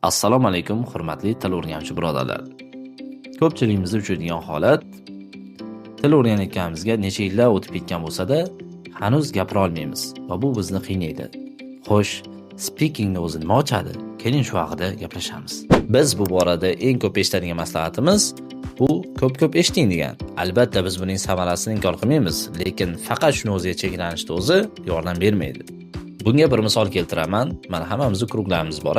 Assalomu alaykum, hurmatli til o'rganuvchi birodarlar. Ko'pchiligimiz uchraydigan holat, til o'rganayotganimizga necha yillar o'tib ketgan bo'lsa-da, hanuz gapira olmaymiz va bu bizni qiynaydi. Xo'sh, speakingni o'zi nima ochadi? Keling shu haqida gaplashamiz. Biz bu borada eng ko'p eshitadigan maslahatimiz bu ko'p eshiting degan. Albatta biz buning samarasini inkor qilmaymiz, lekin faqat shuni o'ziga cheklanishni o'zi yordam bermaydi. Bunga bir misol keltiraman. Mana hammamizning klublarimiz bor.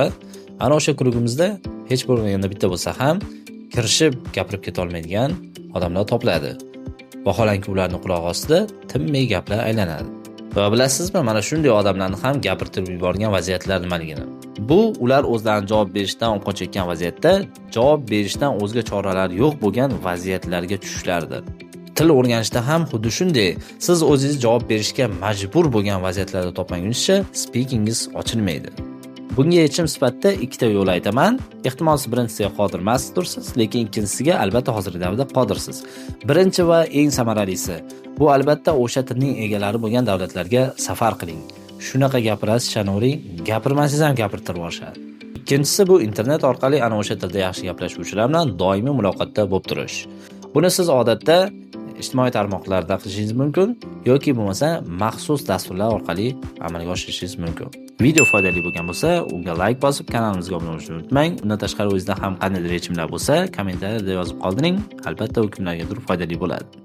Ana o'sha klubimizda hech bo'lmaganda bitta bo'lsa ham kirishib gapirib keta olmaydigan odamlar topiladi. Vaholanki ularning quloq ostida tinmay gaplar aylanadi. Va bilasizmi, mana shunday odamlarni ham gapirtirib yuborgan vaziyatlar nimaligini. Bu ular o'zlarining javob berishdan qochayotgan vaziyatda javob berishdan o'zga choralari yo'q bo'lgan vaziyatlarga tushishlardir. Til o'rganishda ham xuddi shunday. Siz o'zingiz javob berishga majbur bo'lgan vaziyatlarda topmagunizcha speakingiz ochilmaydi. Bunga yechim sifatida ikkita yo'l aytaman. Ehtimol siz birinchisiga qodir emasdirsiz, lekin ikkinchisiga albatta hozirgi davrda qodirsiz. Birinchi va eng samaralisi bu albatta o'sha tilning egalari bo'lgan davlatlarga safar qiling. Shunaqa gapirasiz, chanavering, gapirmasangiz ham gapirtirib yuborishadi. Ikkinchisi bu internet orqali ana o'sha tilda yaxshi gaplashuvchilar bilan doimiy muloqotda bo'lib turish. Buni siz odatda ijtimoiy tarmoqlarda qilishingiz mumkin yoki bo'lmasa maxsus dasturlar orqali amalga oshirishingiz mumkin. Video foydali bo'lgan bo'lsa, unga like bosib, kanalimizga obuna bo'lishni unutmang. Undan tashqari o'zingizda ham qandaydir yechimlar bo'lsa, kommentariyada yozib qoldiring. Albatta, u kimlargadir foydali bo'ladi.